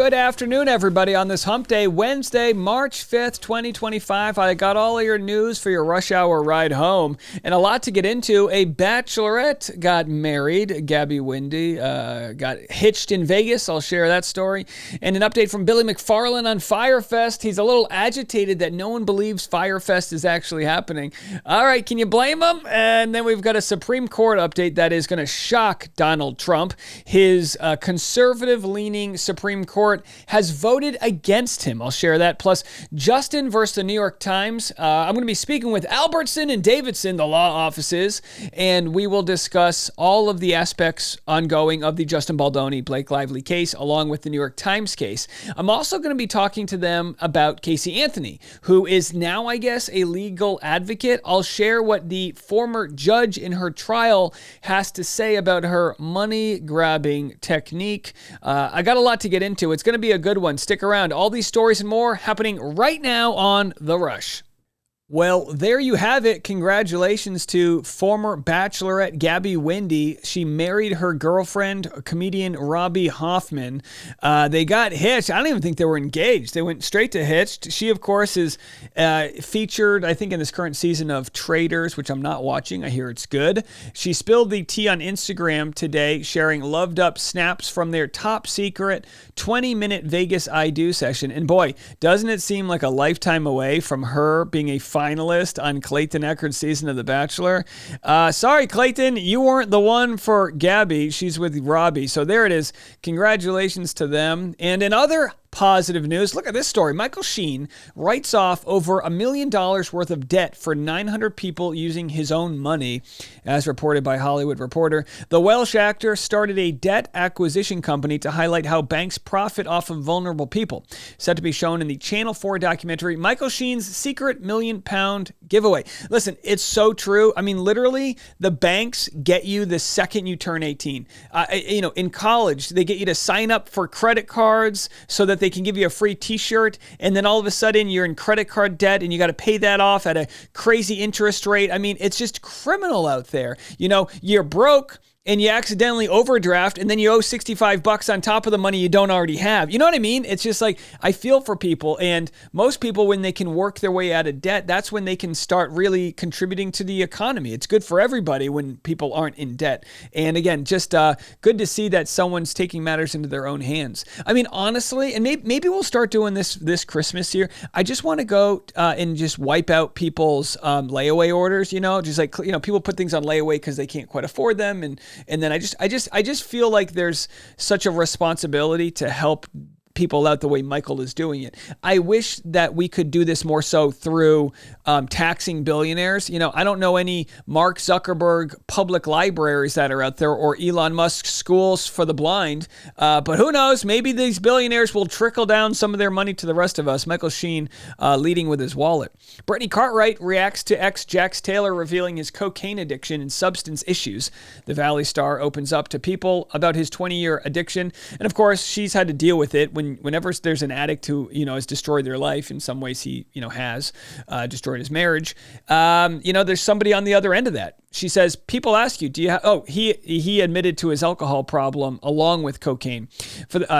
Good afternoon, everybody, on this hump day, Wednesday, March 5th, 2025. I got all of your news for your rush hour ride home, and a lot to get into. A bachelorette got married. Gabby Windey got hitched in Vegas. I'll share that story. And an update from Billy McFarland on Firefest. He's a little agitated that no one believes Firefest is actually happening. All right, can you blame him? And then we've got a Supreme Court update that is going to shock Donald Trump. His conservative-leaning Supreme Court has voted against him. I'll share that. Plus, Justin versus the New York Times. I'm going to be speaking with Albertson and Davidson, the law offices, and we will discuss all of the aspects ongoing of the Justin Baldoni, Blake Lively case, along with the New York Times case. I'm also going to be talking to them about Casey Anthony, who is now, I guess, a legal advocate. I'll share what the former judge in her trial has to say about her money-grabbing technique. I got a lot to get into. It's going to be a good one. Stick around. All these stories and more happening right now on The Rush. Well, there you have it. Congratulations to former Bachelorette Gabby Windey. She married her girlfriend, comedian Robbie Hoffman. They got hitched. I don't even think they were engaged. They went straight to hitched. She, of course, is featured, I think, in this current season of Traitors, which I'm not watching. I hear it's good. She spilled the tea on Instagram today, sharing loved-up snaps from their top-secret 20-minute Vegas I Do session. And boy, doesn't it seem like a lifetime away from her being a finalist on Clayton Echard's season of The Bachelor. Sorry, Clayton, you weren't the one for Gabby. She's with Robbie. So there it is. Congratulations to them. And in other positive news, look at this story. Michael Sheen writes off over $1 million worth of debt for 900 people using his own money, as reported by Hollywood Reporter. The Welsh actor started a debt acquisition company to highlight how banks profit off of vulnerable people. Set to be shown in the Channel 4 documentary, Michael Sheen's Secret £1 Million Giveaway. Listen, it's so true. I mean, literally, the banks get you the second you turn 18. In college, they get you to sign up for credit cards so that they can give you a free t-shirt, and then all of a sudden you're in credit card debt and you got to pay that off at a crazy interest rate. I mean, it's just criminal out there. You're broke and you accidentally overdraft, and then you owe $65 on top of the money you don't already have. You know what I mean? It's just like, I feel for people, and most people, when they can work their way out of debt, that's when they can start really contributing to the economy. It's good for everybody when people aren't in debt. And again, just good to see that someone's taking matters into their own hands. I mean, honestly, and maybe we'll start doing this Christmas here. I just want to go and just wipe out people's layaway orders, just like, people put things on layaway because they can't quite afford them, and then I just feel like there's such a responsibility to help people out the way Michael is doing it. I wish that we could do this more so through taxing billionaires. I don't know any Mark Zuckerberg public libraries that are out there or Elon Musk schools for the blind, but who knows? Maybe these billionaires will trickle down some of their money to the rest of us. Michael Sheen leading with his wallet. Brittany Cartwright reacts to ex-Jax Taylor revealing his cocaine addiction and substance issues. The Valley star opens up to people about his 20-year addiction, and of course, she's had to deal with it whenever there's an addict who, has destroyed their life. In some ways he, has destroyed his marriage. There's somebody on the other end of that. She says, people ask you, he admitted to his alcohol problem along with cocaine.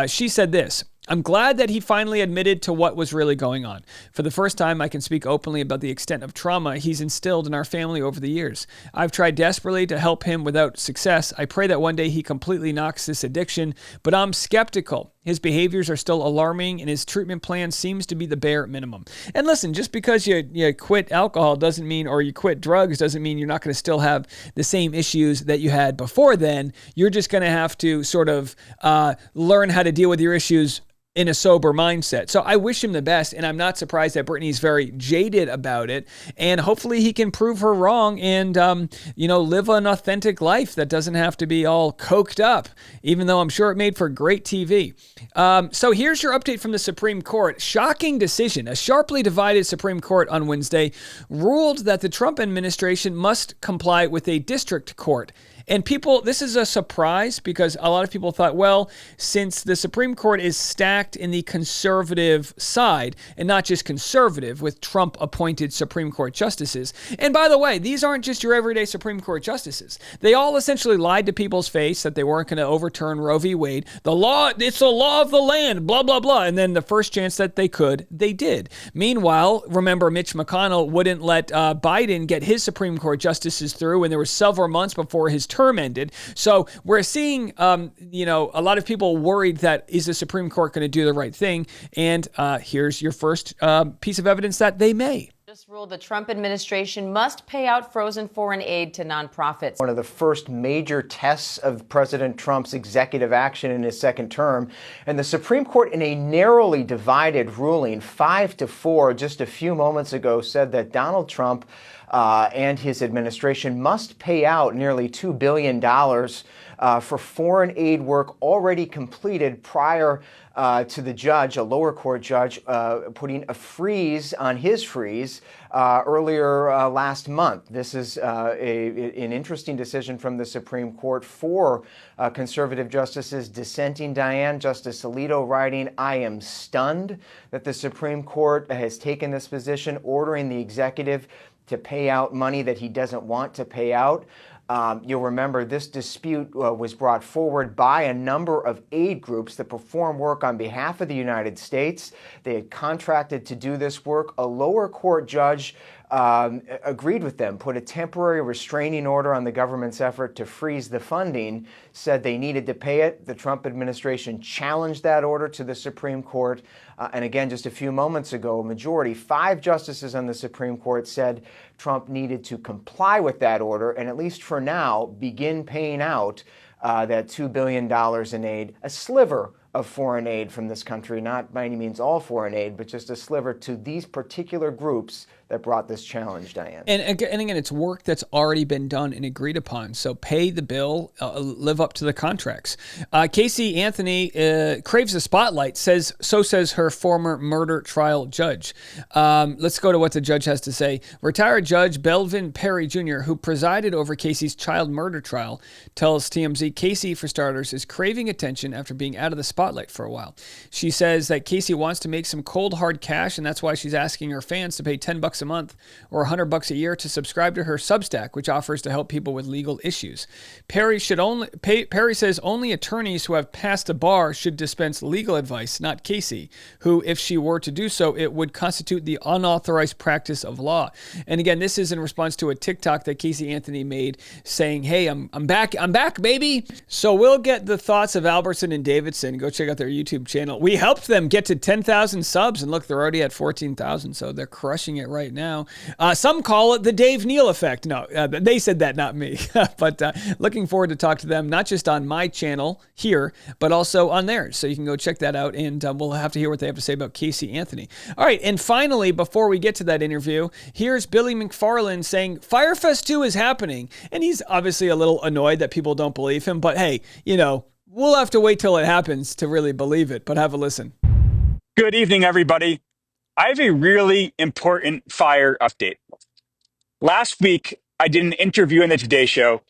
She said this: I'm glad that he finally admitted to what was really going on. For the first time, I can speak openly about the extent of trauma he's instilled in our family over the years. I've tried desperately to help him without success. I pray that one day he completely knocks this addiction, but I'm skeptical. His behaviors are still alarming, and his treatment plan seems to be the bare minimum. And listen, just because you quit alcohol doesn't mean, or you quit drugs doesn't mean you're not going to still have the same issues that you had before then. You're just going to have to sort of learn how to deal with your issues in a sober mindset. So I wish him the best, and I'm not surprised that Brittany's very jaded about it, and hopefully he can prove her wrong and, live an authentic life that doesn't have to be all coked up, even though I'm sure it made for great TV. So here's your update from the Supreme Court. Shocking decision. A sharply divided Supreme Court on Wednesday ruled that the Trump administration must comply with a district court And people, this is a surprise because a lot of people thought, well, since the Supreme Court is stacked in the conservative side, and not just conservative with Trump appointed Supreme Court justices. And by the way, these aren't just your everyday Supreme Court justices. They all essentially lied to people's face that they weren't going to overturn Roe v. Wade. The law, it's the law of the land, blah, blah, blah. And then the first chance that they could, they did. Meanwhile, remember, Mitch McConnell wouldn't let Biden get his Supreme Court justices through, and there were several months before his term ended. So we're seeing, a lot of people worried that is the Supreme Court going to do the right thing? And here's your first piece of evidence that they may. Just ruled the Trump administration must pay out frozen foreign aid to nonprofits. One of the first major tests of President Trump's executive action in his second term. And the Supreme Court, in a narrowly divided ruling, 5-4, just a few moments ago, said that Donald Trump and his administration must pay out nearly $2 billion for foreign aid work already completed prior to the judge, a lower court judge, putting a freeze on his freeze earlier last month. This is an interesting decision from the Supreme Court. Four conservative justices dissenting. Diane, Justice Alito writing, "I am stunned that the Supreme Court has taken this position, ordering the executive to pay out money that he doesn't want to pay out." You'll remember this dispute was brought forward by a number of aid groups that perform work on behalf of the United States. They had contracted to do this work. A lower court judge agreed with them, put a temporary restraining order on the government's effort to freeze the funding, said they needed to pay it. The Trump administration challenged that order to the Supreme Court. And again, just a few moments ago, a majority, 5 justices on the Supreme Court, said Trump needed to comply with that order and, at least for now, begin paying out that $2 billion in aid, a sliver of foreign aid from this country, not by any means all foreign aid, but just a sliver to these particular groups that brought this challenge, Diane. And again, it's work that's already been done and agreed upon. So pay the bill, live up to the contracts. Casey Anthony craves the spotlight, says her former murder trial judge. Let's go to what the judge has to say. Retired Judge Belvin Perry Jr., who presided over Casey's child murder trial, tells TMZ Casey, for starters, is craving attention after being out of the spotlight for a while. She says that Casey wants to make some cold, hard cash, and that's why she's asking her fans to pay $10 a month or $100 a year to subscribe to her Substack, which offers to help people with legal issues. Perry says only attorneys who have passed a bar should dispense legal advice, not Casey, who, if she were to do so, it would constitute the unauthorized practice of law. And again, this is in response to a TikTok that Casey Anthony made saying, "Hey, I'm back, baby." So we'll get the thoughts of Albertson and Davidson. Go check out their YouTube channel. We helped them get to 10,000 subs, and look, they're already at 14,000, so they're crushing it right now. Some call it the Dave Neal effect. No, they said that, not me. But looking forward to talk to them, not just on my channel here, but also on theirs. So you can go check that out, and we'll have to hear what they have to say about Casey Anthony. All right, and finally, before we get to that interview, here's Billy McFarland saying Firefest 2 is happening. And he's obviously a little annoyed that people don't believe him. But hey, we'll have to wait till it happens to really believe it. But have a listen. Good evening, everybody. I have a really important fire update. Last week, I did an interview in the Today Show,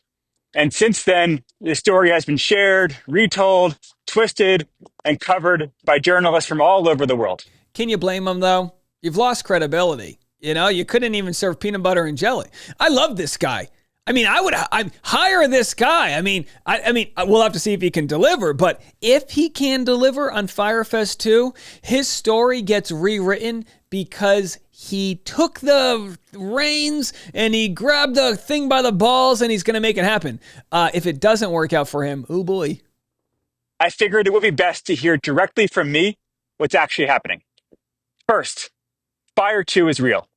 and since then, the story has been shared, retold, twisted, and covered by journalists from all over the world. Can you blame them, though? You've lost credibility. You couldn't even serve peanut butter and jelly. I love this guy. I'd hire this guy. We'll have to see if he can deliver, but if he can deliver on Firefest 2, his story gets rewritten because he took the reins and he grabbed the thing by the balls and he's going to make it happen. If it doesn't work out for him, oh boy. I figured it would be best to hear directly from me what's actually happening. First, Fire 2 is real.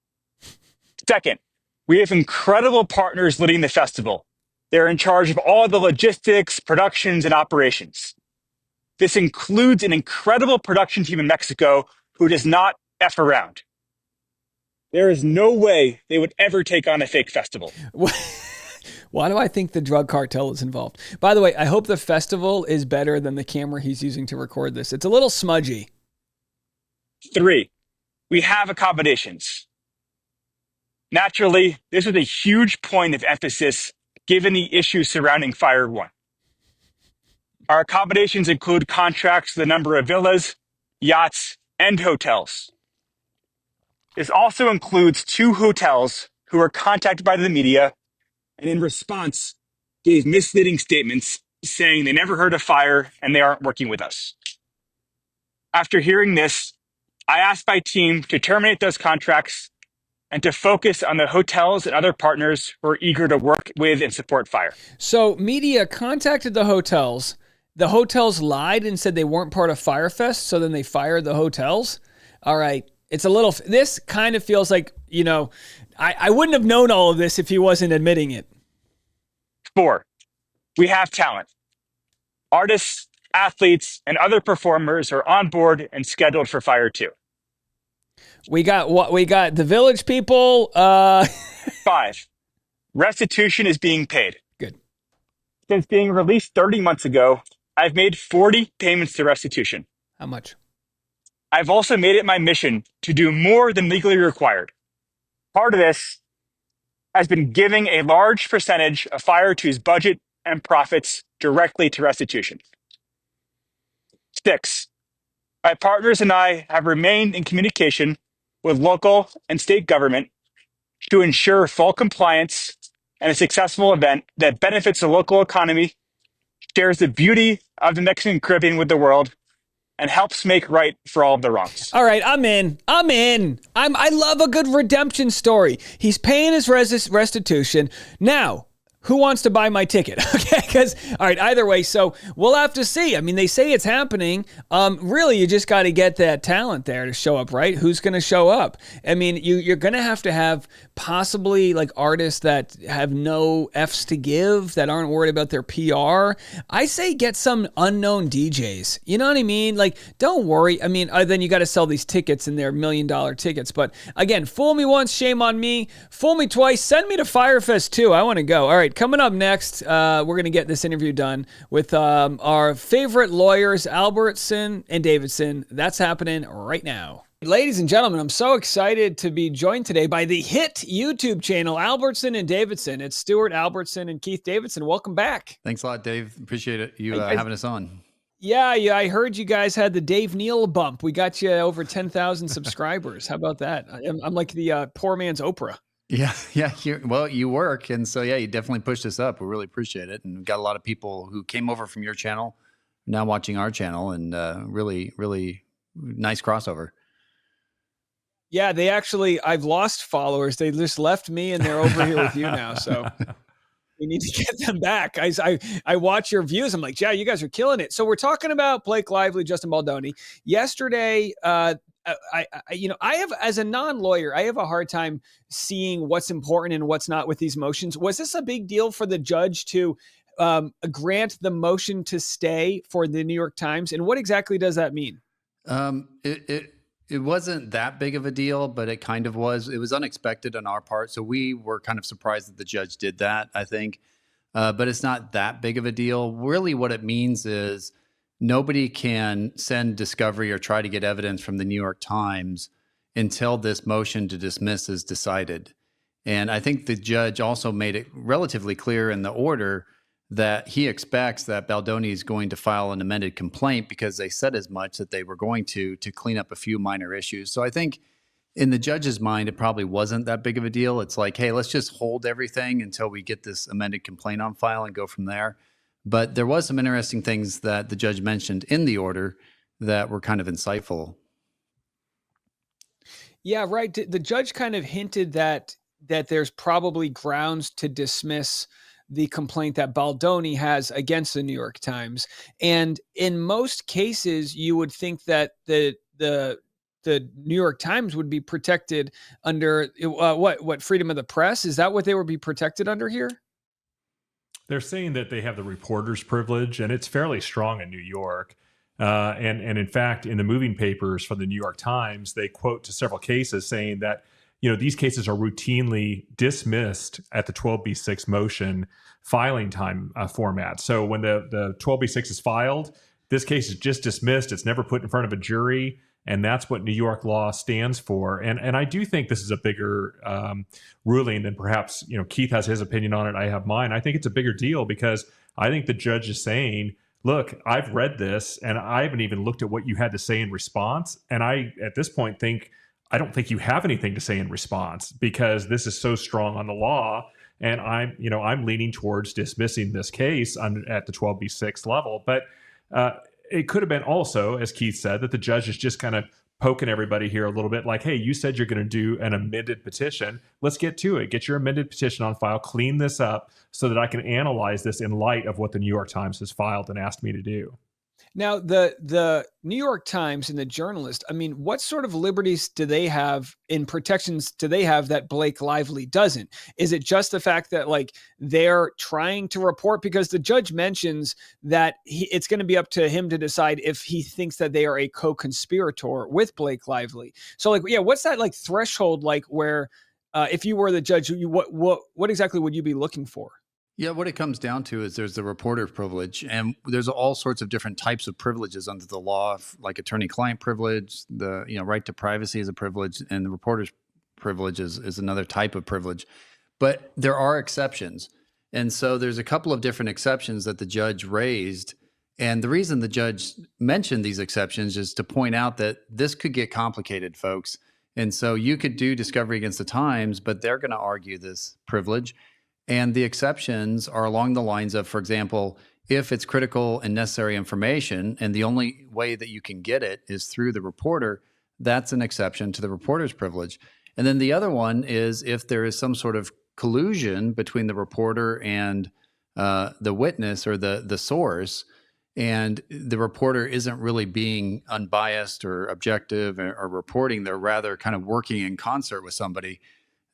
Second, we have incredible partners leading the festival. They're in charge of all the logistics, productions, and operations. This includes an incredible production team in Mexico who does not F around. There is no way they would ever take on a fake festival. Why do I think the drug cartel is involved? By the way, I hope the festival is better than the camera he's using to record this. It's a little smudgy. 3, we have accommodations. Naturally, this was a huge point of emphasis given the issues surrounding Fire 1. Our accommodations include contracts for the number of villas, yachts, and hotels. This also includes 2 hotels who were contacted by the media and in response gave misleading statements saying they never heard of fire and they aren't working with us. After hearing this, I asked my team to terminate those contracts and to focus on the hotels and other partners who are eager to work with and support fire. So media contacted the hotels. The hotels lied and said they weren't part of Firefest, so then they fired the hotels. All right. It's a little, this kind of feels like, I wouldn't have known all of this if he wasn't admitting it. 4, we have talent. Artists, athletes, and other performers are on board and scheduled for Fire 2. We got the Village people. 5, restitution is being paid. Good. Since being released 30 months ago, I've made 40 payments to restitution. How much? I've also made it my mission to do more than legally required. Part of this has been giving a large percentage of Fire 2's budget and profits directly to restitution. 6, my partners and I have remained in communication with local and state government to ensure full compliance and a successful event that benefits the local economy, shares the beauty of the Mexican Caribbean with the world, and helps make right for all of the wrongs. All right, I'm in. I love a good redemption story. He's paying his restitution. Now, who wants to buy my ticket? Okay, because, all right, either way, so we'll have to see. I mean, they say it's happening. Really, you just got to get that talent there to show up, right? Who's going to show up? I mean, you're going to have possibly like artists that have no F's to give, that aren't worried about their PR. I say get some unknown DJs. You know what I mean? Like, don't worry. I mean, then you got to sell these tickets, and they're $1 million tickets. But again, fool me once, shame on me. Fool me twice, send me to Firefest too. I want to go. All right, coming up next, we're going to get this interview done with our favorite lawyers, Albertson and Davidson. That's happening right now. Ladies and gentlemen, I'm so excited to be joined today by the hit YouTube channel, Albertson and Davidson. It's Stuart Albertson and Keith Davidson. Welcome back. Thanks a lot, Dave. Appreciate it. You having us on. Yeah, I heard you guys had the Dave Neal bump. We got you over 10,000 subscribers. How about that? I'm like the poor man's Oprah. Yeah. You work. And so, you definitely pushed us up. We really appreciate it. And we've got a lot of people who came over from your channel now watching our channel, and really, really nice crossover. Yeah, I've lost followers. They just left me and they're over here with you now. So we need to get them back. I watch your views. I'm like, yeah, you guys are killing it. So we're talking about Blake Lively, Justin Baldoni. Yesterday, I have, as a non-lawyer, I have a hard time seeing what's important and what's not with these motions. Was this a big deal for the judge to grant the motion to stay for the New York Times? And what exactly does that mean? It wasn't that big of a deal, but it kind of was. It was unexpected on our part. So we were kind of surprised that the judge did that, I think. But it's not that big of a deal. Really what it means is nobody can send discovery or try to get evidence from the New York Times until this motion to dismiss is decided. And I think the judge also made it relatively clear in the order that he expects that Baldoni is going to file an amended complaint, because they said as much, that they were going to clean up a few minor issues. So I think in the judge's mind, it probably wasn't that big of a deal. It's like, hey, let's just hold everything until we get this amended complaint on file and go from there. But there was some interesting things that the judge mentioned in the order that were kind of insightful. Yeah, right. The judge kind of hinted that there's probably grounds to dismiss the complaint that Baldoni has against the New York Times. And in most cases, you would think that the New York Times would be protected under what freedom of the press? Is that what they would be protected under here? They're saying that they have the reporter's privilege, and it's fairly strong in New York. And in fact, in the moving papers from the New York Times, they quote to several cases saying that, these cases are routinely dismissed at the 12b6 motion filing time format. So when the 12b6 is filed, this case is just dismissed. It's never put in front of a jury. And that's what New York law stands for. And I do think this is a bigger ruling than perhaps, Keith has his opinion on it. I have mine. I think it's a bigger deal because I think the judge is saying, look, I've read this and I haven't even looked at what you had to say in response. And I, at this point, I don't think you have anything to say in response because this is so strong on the law. And I'm leaning towards dismissing this case at the 12B6 level. But it could have been also, as Keith said, that the judge is just kind of poking everybody here a little bit like, hey, you said you're going to do an amended petition. Let's get to it. Get your amended petition on file, clean this up so that I can analyze this in light of what the New York Times has filed and asked me to do. Now, the New York Times and the journalist, I mean, what sort of liberties do they have in protections do they have that Blake Lively doesn't? Is it just the fact that like they're trying to report because the judge mentions that it's going to be up to him to decide if he thinks that they are a co-conspirator with Blake Lively. So like, yeah, what's that like threshold like where if you were the judge, what exactly would you be looking for? Yeah, what it comes down to is there's the reporter privilege, and there's all sorts of different types of privileges under the law, like attorney-client privilege, the right to privacy is a privilege, and the reporter's privilege is another type of privilege. But there are exceptions, and so there's a couple of different exceptions that the judge raised, and the reason the judge mentioned these exceptions is to point out that this could get complicated, folks. And so you could do discovery against the Times, but they're going to argue this privilege. And the exceptions are along the lines of, for example, if it's critical and necessary information, and the only way that you can get it is through the reporter, that's an exception to the reporter's privilege. And then the other one is if there is some sort of collusion between the reporter and the witness or the source, and the reporter isn't really being unbiased or objective or reporting, they're rather kind of working in concert with somebody,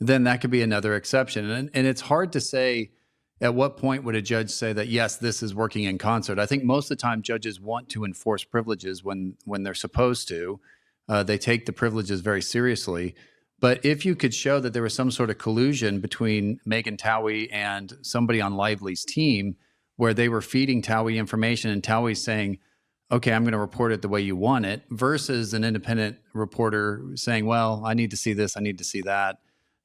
then that could be another exception. And it's hard to say at what point would a judge say that, yes, this is working in concert. I think most of the time judges want to enforce privileges when they're supposed to. They take the privileges very seriously. But if you could show that there was some sort of collusion between Megan Towie and somebody on Lively's team where they were feeding Towie information and Towie's saying, okay, I'm going to report it the way you want it, versus an independent reporter saying, well, I need to see this, I need to see that.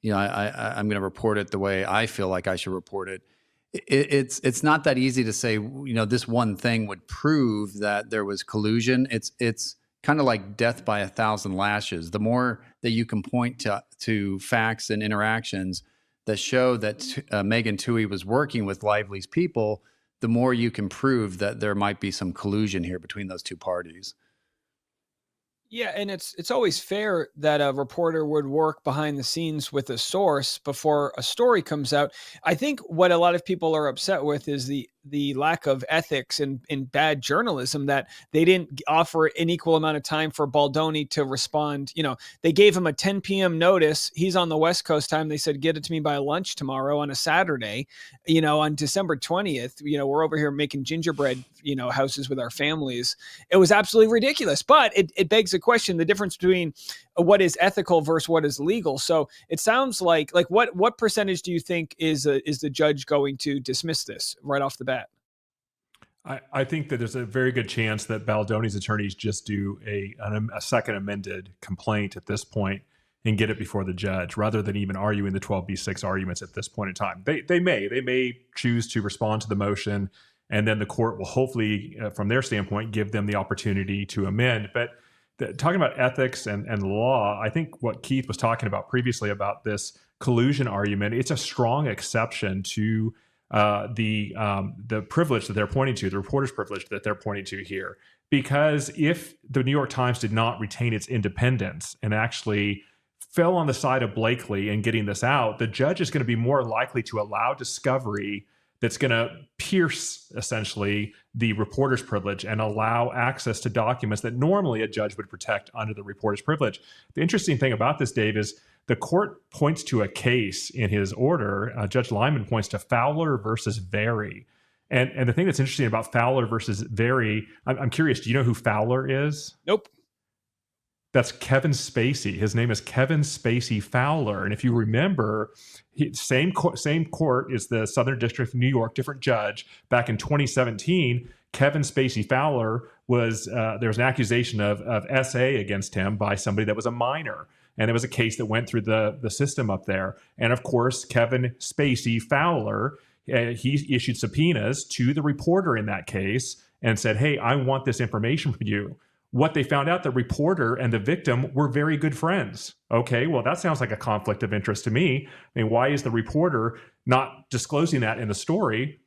I'm going to report it the way I feel like I should report it. It's not that easy to say, this one thing would prove that there was collusion. It's kind of like death by 1,000 lashes. The more that you can point to facts and interactions that show that Megan Towie was working with Lively's people, the more you can prove that there might be some collusion here between those two parties. Yeah, and it's always fair that a reporter would work behind the scenes with a source before a story comes out. I think what a lot of people are upset with is the lack of ethics and bad journalism, that they didn't offer an equal amount of time for Baldoni to respond. They gave him a 10 p.m. notice. He's on the West Coast time. They said, get it to me by lunch tomorrow on a Saturday. On December 20th, we're over here making gingerbread, houses with our families. It was absolutely ridiculous, but it begs the question, the difference between what is ethical versus what is legal. So it sounds like what percentage do you think is the judge going to dismiss this right off the bat? I think that there's a very good chance that Baldoni's attorneys just do a second amended complaint at this point and get it before the judge, rather than even arguing the 12B6 arguments at this point in time. They may choose to respond to the motion, and then the court will hopefully, from their standpoint, give them the opportunity to amend. But talking about ethics and law, I think what Keith was talking about previously about this collusion argument, it's a strong exception to the privilege that they're pointing to, the reporter's privilege that they're pointing to here. Because if the New York Times did not retain its independence and actually fell on the side of Blakely in getting this out, the judge is going to be more likely to allow discovery that's going to pierce essentially the reporter's privilege and allow access to documents that normally a judge would protect under the reporter's privilege. The interesting thing about this, Dave, is the court points to a case in his order. Judge Lyman points to Fowler versus Very. And the thing that's interesting about Fowler versus Very, I'm curious, do you know who Fowler is? Nope. That's Kevin Spacey. His name is Kevin Spacey Fowler. And if you remember, same court is the Southern District of New York, different judge. Back in 2017, Kevin Spacey Fowler was there was an accusation of SA against him by somebody that was a minor. And there was a case that went through the system up there. And of course, Kevin Spacey Fowler, he issued subpoenas to the reporter in that case and said, hey, I want this information from you. What they found out, the reporter and the victim were very good friends. Okay, well, that sounds like a conflict of interest to me. I mean, why is the reporter not disclosing that in the story?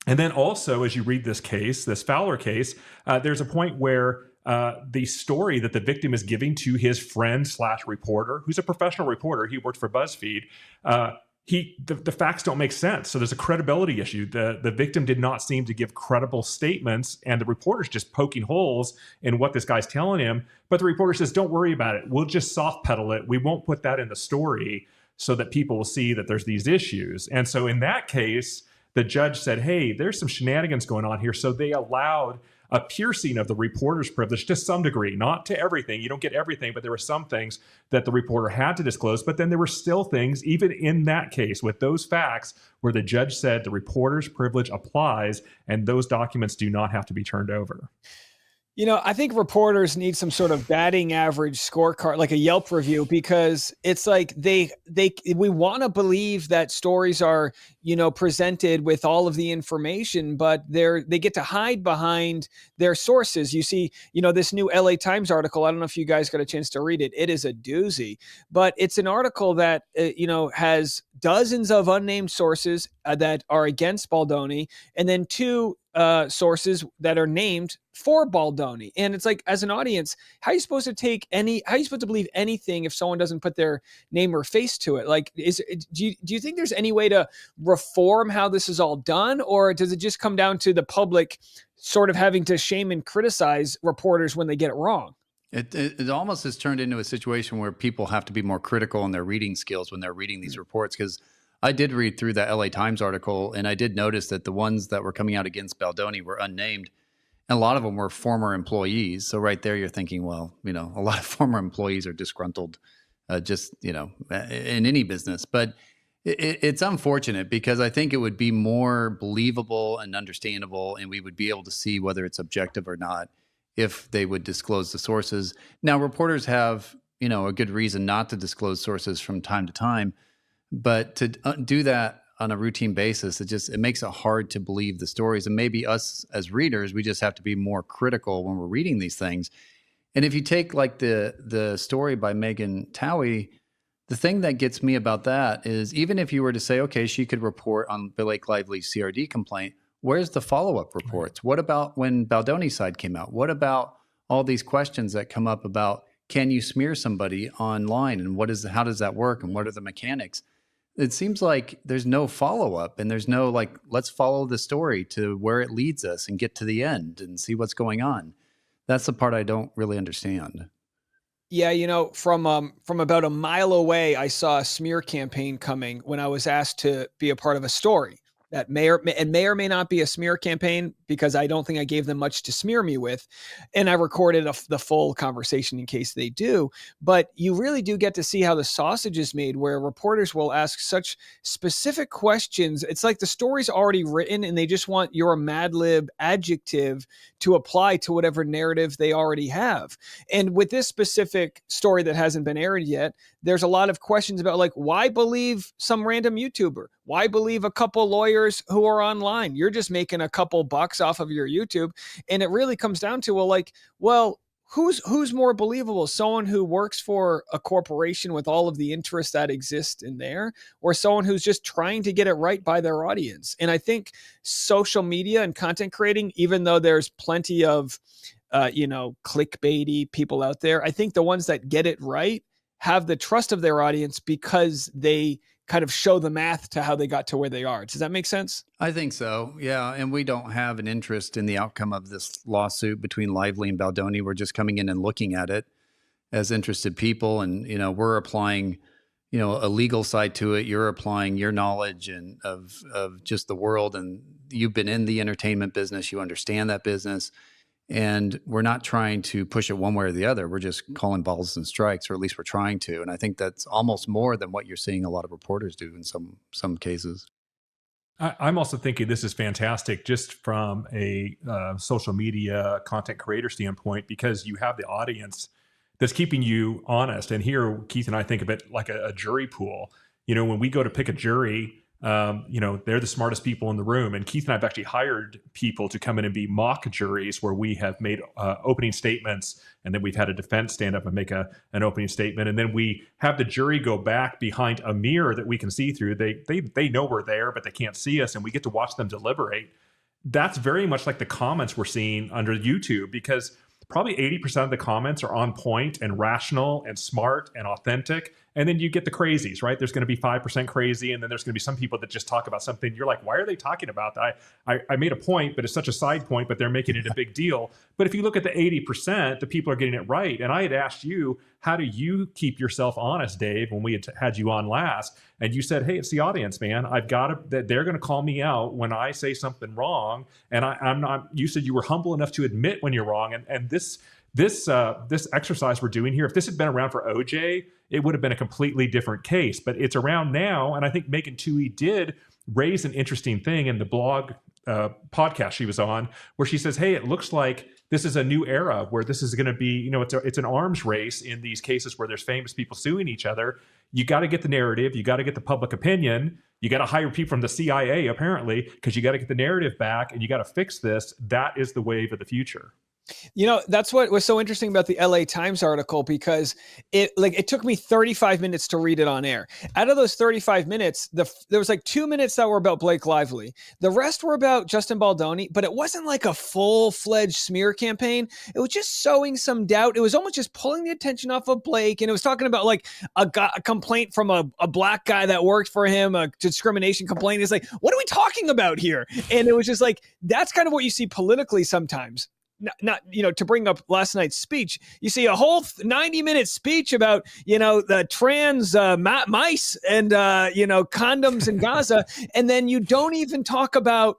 And then also, as you read this case, this Fowler case, there's a point where the story that the victim is giving to his friend / reporter, who's a professional reporter, he worked for BuzzFeed, the facts don't make sense. So there's a credibility issue. The victim did not seem to give credible statements, and the reporter's just poking holes in what this guy's telling him. But the reporter says, don't worry about it. We'll just soft pedal it. We won't put that in the story so that people will see that there's these issues. And so in that case, the judge said, hey, there's some shenanigans going on here. So they allowed a piercing of the reporter's privilege to some degree, not to everything. You don't get everything, but there were some things that the reporter had to disclose. But then there were still things, even in that case, with those facts, where the judge said the reporter's privilege applies and those documents do not have to be turned over. You know, I think reporters need some sort of batting average scorecard, like a Yelp review, because it's like we want to believe that stories are, presented with all of the information, but they get to hide behind their sources. You see, this new LA Times article, I don't know if you guys got a chance to read it. It is a doozy, but it's an article that, has dozens of unnamed sources that are against Baldoni, and then two sources that are named for Baldoni. And it's like, as an audience, how are you supposed to believe anything if someone doesn't put their name or face to it? Like, do you think there's any way to reform how this is all done? Or does it just come down to the public sort of having to shame and criticize reporters when they get it wrong? It almost has turned into a situation where people have to be more critical in their reading skills when they're reading these reports. Because I did read through that LA Times article, and I did notice that the ones that were coming out against Baldoni were unnamed, and a lot of them were former employees. So right there, you're thinking, well, a lot of former employees are disgruntled, in any business. But it's unfortunate, because I think it would be more believable and understandable, and we would be able to see whether it's objective or not if they would disclose the sources. Now, reporters have, a good reason not to disclose sources from time to time, but to do that on a routine basis, it makes it hard to believe the stories. And maybe us as readers, we just have to be more critical when we're reading these things. And if you take like the story by Megan Towie, the thing that gets me about that is, even if you were to say, okay, she could report on Blake Lively's CRD complaint, where's the follow-up reports? What about when Baldoni's side came out? What about all these questions that come up about, can you smear somebody online, and how does that work, and what are the mechanics? It seems like there's no follow-up, and there's no let's follow the story to where it leads us and get to the end and see what's going on. That's the part I don't really understand. Yeah, from about a mile away, I saw a smear campaign coming when I was asked to be a part of a story that may or may not be a smear campaign, because I don't think I gave them much to smear me with. And I recorded the full conversation in case they do. But you really do get to see how the sausage is made, where reporters will ask such specific questions. It's like the story's already written and they just want your Mad Lib adjective to apply to whatever narrative they already have. And with this specific story that hasn't been aired yet, there's a lot of questions about, why believe some random YouTuber? Why believe a couple lawyers who are online? You're just making a couple bucks off of your YouTube. And it really comes down to, who's more believable? Someone who works for a corporation with all of the interests that exist in there, or someone who's just trying to get it right by their audience? And I think social media and content creating, even though there's plenty of, clickbaity people out there, I think the ones that get it right have the trust of their audience because they kind of show the math to how they got to where they are. Does that make sense? I think so. Yeah. And we don't have an interest in the outcome of this lawsuit between Lively and Baldoni. We're just coming in and looking at it as interested people. And, we're applying, a legal side to it. You're applying your knowledge and of just the world. And you've been in the entertainment business. You understand that business. And we're not trying to push it one way or the other. We're just calling balls and strikes, or at least we're trying to. And I think that's almost more than what you're seeing a lot of reporters do in some cases. I'm also thinking this is fantastic just from a social media content creator standpoint, because you have the audience that's keeping you honest. And here, Keith and I think of it like a jury pool. When we go to pick a jury, they're the smartest people in the room. And Keith and I have actually hired people to come in and be mock juries, where we have made opening statements, and then we've had a defense stand up and make an opening statement. And then we have the jury go back behind a mirror that we can see through. They know we're there, but they can't see us, and we get to watch them deliberate. That's very much like the comments we're seeing under YouTube, because probably 80% of the comments are on point and rational and smart and authentic. And then you get the crazies, right? There's going to be 5% crazy. And then there's going to be some people that just talk about something. You're like, why are they talking about that? I made a point, but it's such a side point, but they're making it a big deal. But if you look at the 80%, the people are getting it right. And I had asked you, how do you keep yourself honest, Dave, when we had you on last? And you said, hey, it's the audience, man. I've got to, they're going to call me out when I say something wrong. And I'm not, you said you were humble enough to admit when you're wrong. And this exercise we're doing here, if this had been around for OJ, it would have been a completely different case. But it's around now, and I think Megan Twohey did raise an interesting thing in the blog podcast she was on, where she says, hey, it looks like this is a new era where this is going to be, it's an arms race in these cases where there's famous people suing each other. You got to get the narrative. You got to get the public opinion. You got to hire people from the CIA, apparently, because you got to get the narrative back, and you got to fix this. That is the wave of the future. That's what was so interesting about the LA Times article, because it took me 35 minutes to read it on air. Out of those 35 minutes, there was like 2 minutes that were about Blake Lively. The rest were about Justin Baldoni, but it wasn't like a full-fledged smear campaign. It was just sowing some doubt. It was almost just pulling the attention off of Blake. And it was talking about like a complaint from a black guy that worked for him, a discrimination complaint. It's like, what are we talking about here? And it was just like, that's kind of what you see politically sometimes. Not to bring up last night's speech, you see a whole 90-minute speech about the trans mice and condoms in Gaza, and then you don't even talk about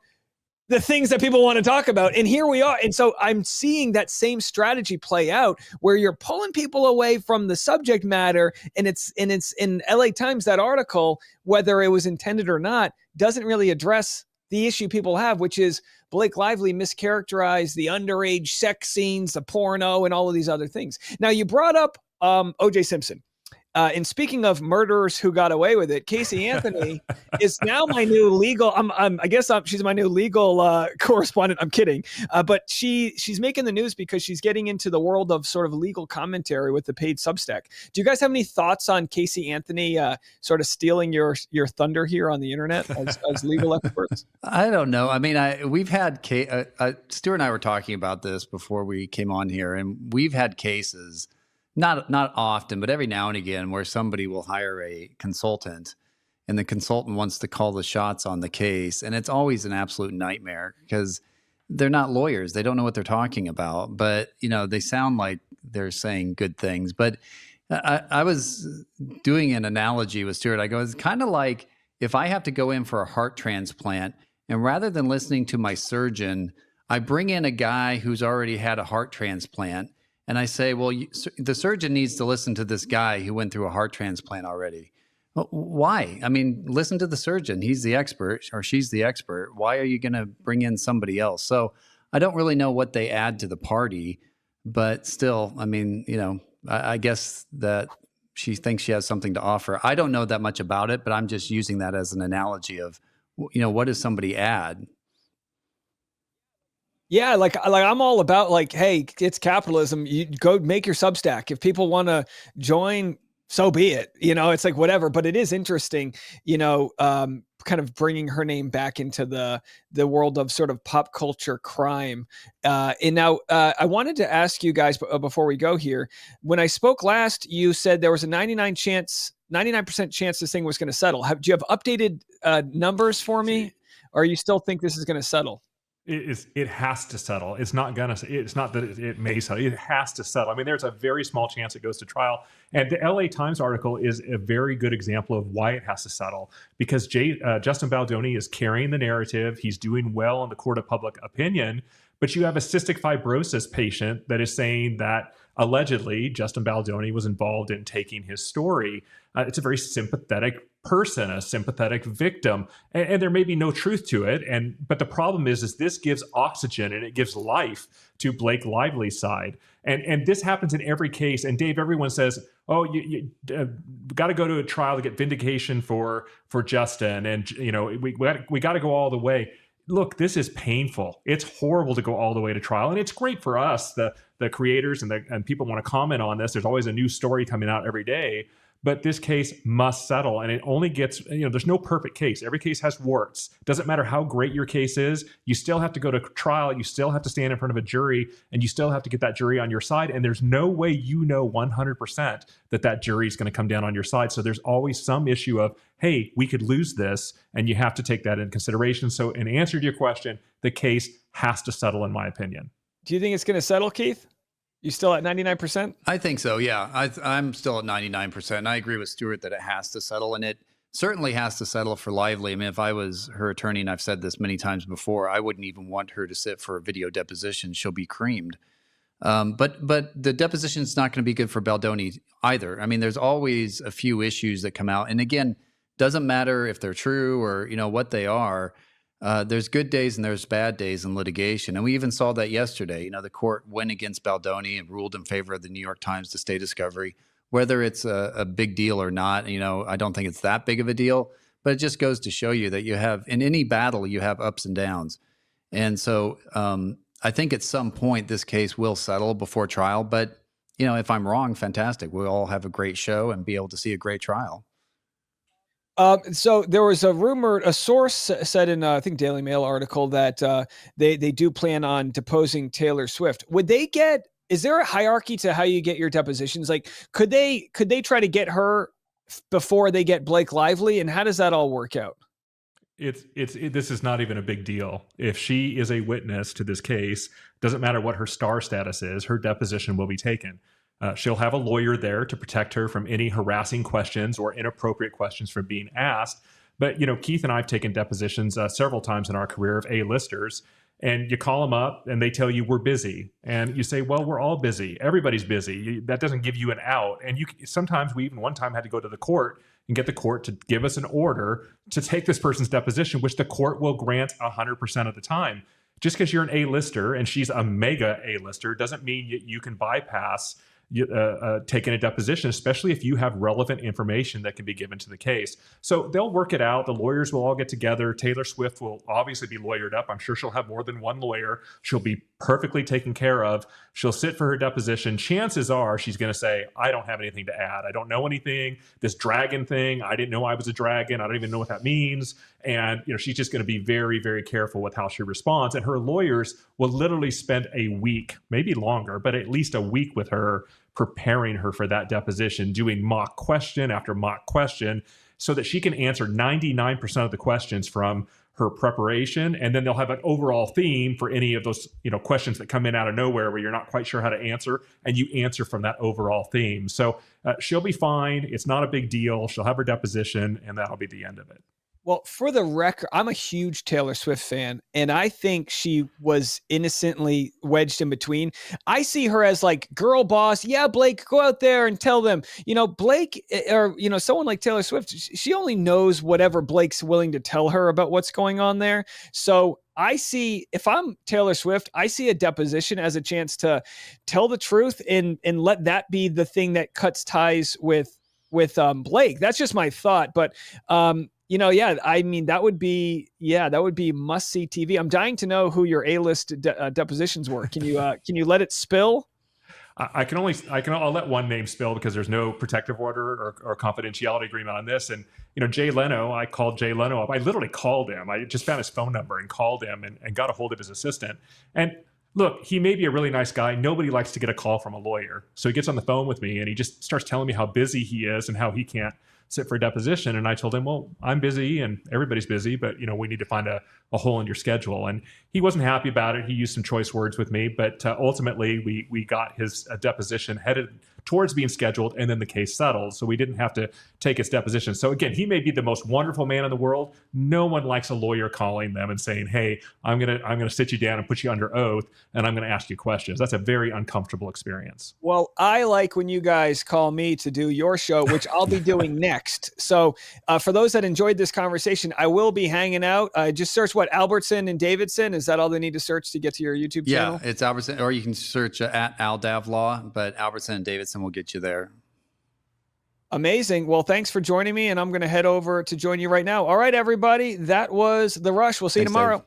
the things that people want to talk about. And here we are. And so I'm seeing that same strategy play out, where you're pulling people away from the subject matter, and it's in LA Times, that article, whether it was intended or not, doesn't really address the issue people have, which is Blake Lively mischaracterized the underage sex scenes, the porno, and all of these other things. Now, you brought up O.J. Simpson. And speaking of murderers who got away with it, Casey Anthony is now my new legal. She's my new legal correspondent. I'm kidding, but she's making the news because she's getting into the world of sort of legal commentary with the paid Substack. Do you guys have any thoughts on Casey Anthony sort of stealing your thunder here on the internet as legal experts? I don't know. I mean, we've had Stuart and I were talking about this before we came on here, and we've had cases. Not often, but every now and again, where somebody will hire a consultant, and the consultant wants to call the shots on the case. And it's always an absolute nightmare, because they're not lawyers. They don't know what they're talking about, but they sound like they're saying good things. But I was doing an analogy with Stuart. I go, it's kind of like if I have to go in for a heart transplant, and rather than listening to my surgeon, I bring in a guy who's already had a heart transplant. And I say, well, the surgeon needs to listen to this guy who went through a heart transplant already. Well, why? I mean, listen to the surgeon. He's the expert, or she's the expert. Why are you going to bring in somebody else? So I don't really know what they add to the party, but still, I mean, I guess that she thinks she has something to offer. I don't know that much about it, but I'm just using that as an analogy of, what does somebody add? Yeah, like I'm all about like, hey, it's capitalism. You go make your Substack. If people want to join, so be it. It's like whatever. But it is interesting, kind of bringing her name back into the world of sort of pop culture crime. And now I wanted to ask you guys before we go here. When I spoke last, you said there was a 99% chance this thing was going to settle. Do you have updated numbers for me, or you still think this is going to settle? It has to settle. It's not that it may settle. It has to settle. I mean, there's a very small chance it goes to trial. And the LA Times article is a very good example of why it has to settle, because Justin Baldoni is carrying the narrative. He's doing well in the court of public opinion, but you have a cystic fibrosis patient that is saying that allegedly Justin Baldoni was involved in taking his story. It's a very sympathetic person, a sympathetic victim, and there may be no truth to it. But the problem is this gives oxygen and it gives life to Blake Lively's side. And this happens in every case. And Dave, everyone says, "Oh, you got to go to a trial to get vindication for Justin," and we got to go all the way. Look, this is painful. It's horrible to go all the way to trial, and it's great for us, the creators and people want to comment on this. There's always a new story coming out every day. But this case must settle, and it only gets, there's no perfect case. Every case has warts. Doesn't matter how great your case is, you still have to go to trial, you still have to stand in front of a jury, and you still have to get that jury on your side, and there's no way 100% that jury is going to come down on your side. So there's always some issue of, hey, we could lose this, and you have to take that into consideration. So in answer to your question, the case has to settle, in my opinion. Do you think it's going to settle, Keith? You still at 99%? I think so, yeah. I'm still at 99%. And I agree with Stuart that it has to settle, and it certainly has to settle for Lively. I mean, if I was her attorney, and I've said this many times before, I wouldn't even want her to sit for a video deposition. She'll be creamed. But the deposition is not going to be good for Baldoni either. I mean, there's always a few issues that come out. And again, doesn't matter if they're true or, what they are. There's good days and there's bad days in litigation. And we even saw that yesterday. The court went against Baldoni and ruled in favor of the New York Times to stay discovery. Whether it's a big deal or not, I don't think it's that big of a deal. But it just goes to show you that you have, in any battle, you have ups and downs. And so I think at some point this case will settle before trial. But, if I'm wrong, fantastic. We'll all have a great show and be able to see a great trial. So there was a source said in, I think, Daily Mail article that they do plan on deposing Taylor Swift. Is there a hierarchy to how you get your depositions? Like, could they try to get her before they get Blake Lively? And how does that all work out? This is not even a big deal. If she is a witness to this case, doesn't matter what her star status is, her deposition will be taken. She'll have a lawyer there to protect her from any harassing questions or inappropriate questions from being asked. But, Keith and I have taken depositions several times in our career of A-listers, and you call them up and they tell you we're busy. And you say, well, we're all busy. Everybody's busy. That doesn't give you an out. And sometimes we even one time had to go to the court and get the court to give us an order to take this person's deposition, which the court will grant 100% of the time. Just because you're an A-lister and she's a mega A-lister doesn't mean you can bypass taking a deposition, especially if you have relevant information that can be given to the case. So they'll work it out. The lawyers will all get together. Taylor Swift will obviously be lawyered up. I'm sure she'll have more than one lawyer. She'll be perfectly taken care of. She'll sit for her deposition. Chances are she's going to say, I don't have anything to add. I don't know anything. This dragon thing, I didn't know I was a dragon. I don't even know what that means. And she's just going to be very, very careful with how she responds. And her lawyers will literally spend a week, maybe longer, but at least a week with her, preparing her for that deposition, doing mock question after mock question so that she can answer 99% of the questions from her preparation. And then they'll have an overall theme for any of those, questions that come in out of nowhere where you're not quite sure how to answer, and you answer from that overall theme. So she'll be fine. It's not a big deal. She'll have her deposition, and that'll be the end of it. Well, for the record, I'm a huge Taylor Swift fan, and I think she was innocently wedged in between. I see her as like girl boss. Yeah, Blake, go out there and tell them. Blake or someone like Taylor Swift, she only knows whatever Blake's willing to tell her about what's going on there. So if I'm Taylor Swift, I see a deposition as a chance to tell the truth and let that be the thing that cuts ties with Blake. That's just my thought, but I mean, that would be must-see TV. I'm dying to know who your A-list depositions were. Can you let it spill? I'll let one name spill because there's no protective order or confidentiality agreement on this. And, Jay Leno, I called Jay Leno up. I literally called him. I just found his phone number and called him and got a hold of his assistant. And look, he may be a really nice guy. Nobody likes to get a call from a lawyer. So he gets on the phone with me and he just starts telling me how busy he is and how he can't sit for a deposition. And I told him, well, I'm busy and everybody's busy, but we need to find a hole in your schedule. And he wasn't happy about it. He used some choice words with me, but ultimately we got his deposition headed towards being scheduled, and then the case settled. So we didn't have to take his deposition. So again, he may be the most wonderful man in the world. No one likes a lawyer calling them and saying, hey, I'm gonna sit you down and put you under oath, and I'm gonna ask you questions. That's a very uncomfortable experience. Well, I like when you guys call me to do your show, which I'll be doing next. So for those that enjoyed this conversation, I will be hanging out. Just search Albertson and Davidson. Is that all they need to search to get to your YouTube channel? Yeah, it's Albertson, or you can search at AldavLaw, but Albertson and Davidson will get you there. Amazing. Well, thanks for joining me, and I'm going to head over to join you right now. All right, everybody. That was The Rush. We'll see you tomorrow. Dave.